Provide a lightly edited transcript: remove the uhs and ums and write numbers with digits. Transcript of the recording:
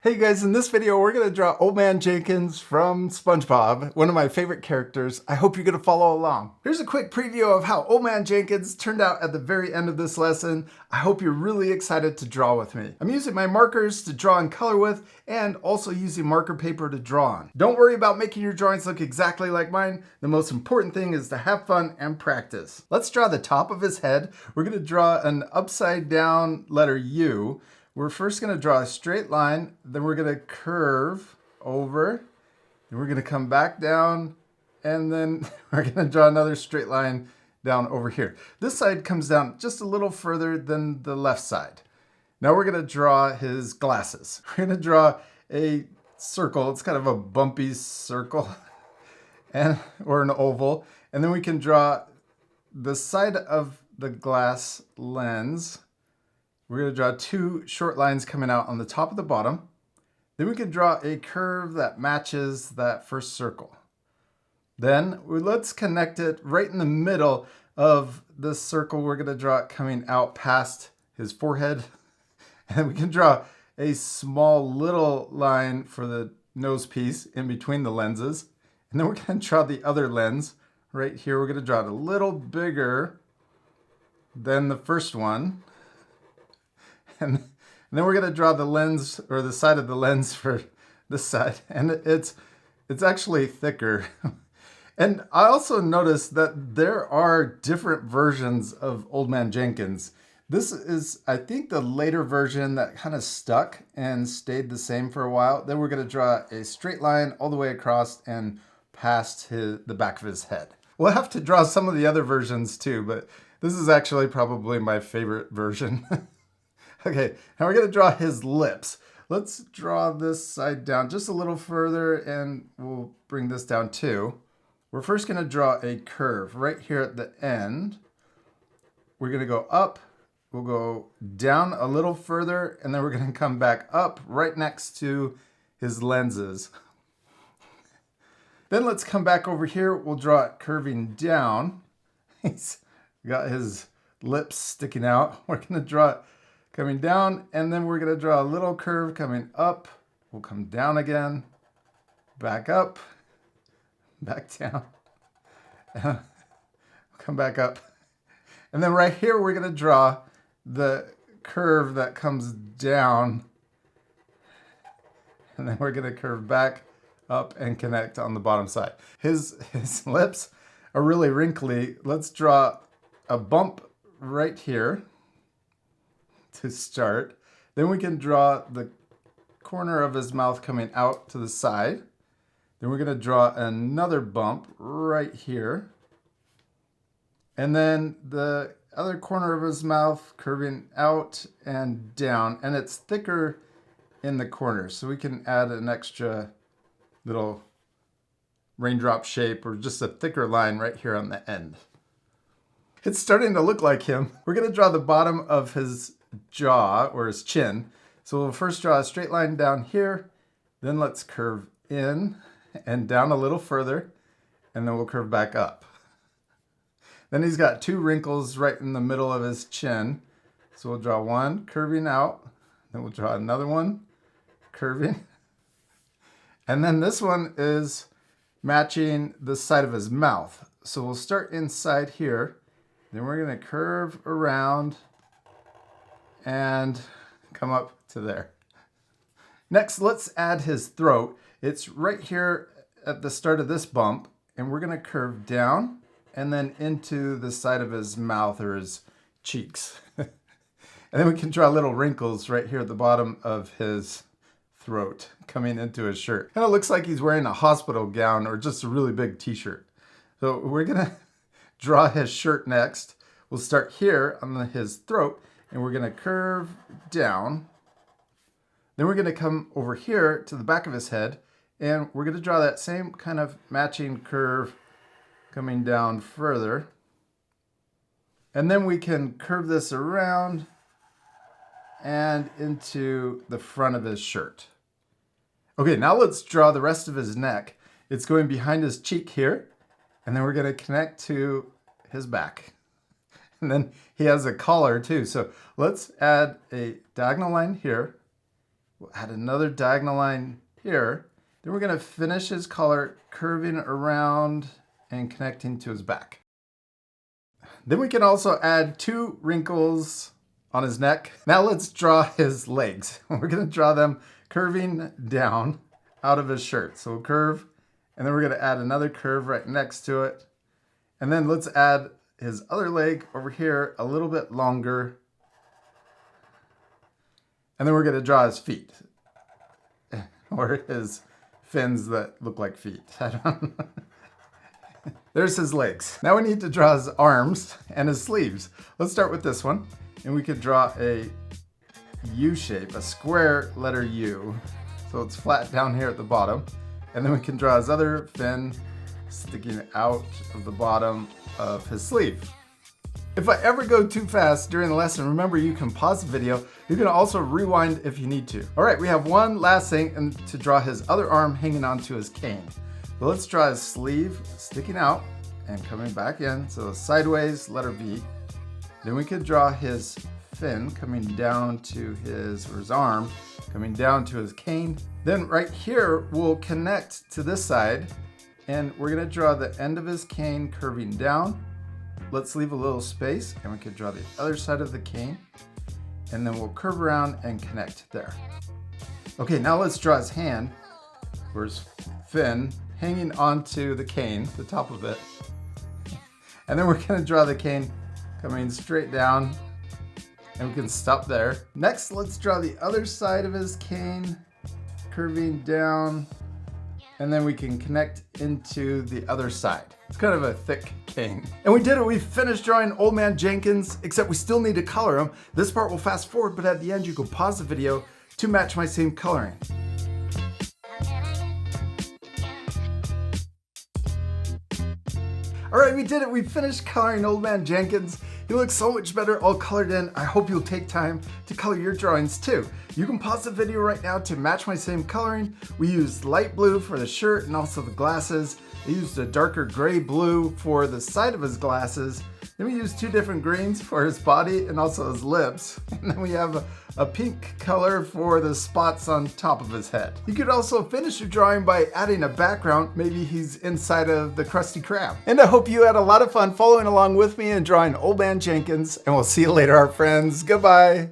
Hey guys, in this video we're going to draw Old Man Jenkins from SpongeBob, one of my favorite characters. I hope you're going to follow along. Here's a quick preview of how Old Man Jenkins turned out at the very end of this lesson. I hope you're really excited to draw with me. I'm using my markers to draw and color with, and also using marker paper to draw on. Don't worry about making your drawings look exactly like mine. The most important thing is to have fun and practice. Let's draw the top of his head. We're going to draw an upside down letter U. We're first going to draw a straight line, then we're going to curve over, then we're going to come back down, and then we're going to draw another straight line down over here. This side comes down just a little further than the left side. Now we're going to draw his glasses. We're going to draw a circle. It's kind of a bumpy circle or an oval. And then we can draw the side of the glass lens. We're going to draw two short lines coming out on the top of the bottom. Then we can draw a curve that matches that first circle. Then let's connect it right in the middle of the circle. We're going to draw it coming out past his forehead. And we can draw a small little line for the nose piece in between the lenses. And then we're going to draw the other lens right here. We're going to draw it a little bigger than the first one. And then we're going to draw the lens, or the side of the lens for this side. And it's actually thicker. And I also noticed that there are different versions of Old Man Jenkins. This is, I think, the later version that kind of stuck and stayed the same for a while. Then we're going to draw a straight line all the way across and past the back of his head. We'll have to draw some of the other versions too, but this is actually probably my favorite version. Okay, now we're going to draw his lips. Let's draw this side down just a little further, and we'll bring this down too. We're first going to draw a curve right here at the end. We're going to go up, we'll go down a little further, and then we're going to come back up right next to his lenses. Then let's come back over here. We'll draw it curving down. He's got his lips sticking out. We're going to draw it coming down, and then we're going to draw a little curve coming up. We'll come down again, back up, back down, come back up. And then right here, we're going to draw the curve that comes down, and then we're going to curve back up and connect on the bottom side. His lips are really wrinkly. Let's draw a bump right here to start. Then we can draw the corner of his mouth coming out to the side. Then we're going to draw another bump right here. And then the other corner of his mouth curving out and down. And it's thicker in the corner, so we can add an extra little raindrop shape or just a thicker line right here on the end. It's starting to look like him. We're going to draw the bottom of his jaw or his chin. So we'll first draw a straight line down here, then let's curve in and down a little further, and then we'll curve back up. Then he's got two wrinkles right in the middle of his chin. So we'll draw one curving out, then we'll draw another one curving. And then this one is matching the side of his mouth. So we'll start inside here, then we're going to curve around and come up to there. Next, let's add his throat. It's right here at the start of this bump, and we're going to curve down and then into the side of his mouth or his cheeks. And then we can draw little wrinkles right here at the bottom of his throat coming into his shirt. And it looks like he's wearing a hospital gown or just a really big t-shirt. So we're going to draw his shirt next. We'll start here on his throat, and we're going to curve down. Then we're going to come over here to the back of his head, and we're going to draw that same kind of matching curve coming down further. And then we can curve this around and into the front of his shirt. Okay, now let's draw the rest of his neck. It's going behind his cheek here, and then we're going to connect to his back. And then he has a collar too. So let's add a diagonal line here We'll add another diagonal line here. Then we're gonna finish his collar curving around and connecting to his back. Then we can also add 2 wrinkles on his neck. Now let's draw his legs. We're gonna draw them curving down out of his shirt. So we'll curve, and then we're gonna add another curve right next to it. And then let's add his other leg over here a little bit longer. And then we're gonna draw his feet. Or his fins that look like feet. I don't know. There's his legs. Now we need to draw his arms and his sleeves. Let's start with this one. And we could draw a U shape, a square letter U. So it's flat down here at the bottom. And then we can draw his other fin sticking out of the bottom of his sleeve. If I ever go too fast during the lesson, remember you can pause the video. You can also rewind if you need to. All right, we have one last thing and to draw his other arm hanging onto his cane. So let's draw his sleeve sticking out and coming back in. So sideways, letter V. Then we could draw his fin coming down to his arm, coming down to his cane. Then right here, we'll connect to this side and we're gonna draw the end of his cane curving down. Let's leave a little space and we could draw the other side of the cane and then we'll curve around and connect there. Okay, now let's draw his hand or his fin hanging onto the cane, the top of it. And then we're gonna draw the cane coming straight down and we can stop there. Next, let's draw the other side of his cane curving down and then we can connect into the other side. It's kind of a thick cane. And we did it, we finished drawing Old Man Jenkins, except we still need to color him. This part will fast forward, but at the end you can pause the video to match my same coloring. All right, we did it. We finished coloring Old Man Jenkins. He looks so much better all colored in. I hope you'll take time to color your drawings too. You can pause the video right now to match my same coloring. We used light blue for the shirt and also the glasses. I used a darker gray blue for the side of his glasses. Then we used 2 different greens for his body and also his lips. And then we have a pink color for the spots on top of his head. You could also finish your drawing by adding a background. Maybe he's inside of the Krusty Krab. And I hope you had a lot of fun following along with me and drawing Old Man Jenkins. And we'll see you later, our friends. Goodbye.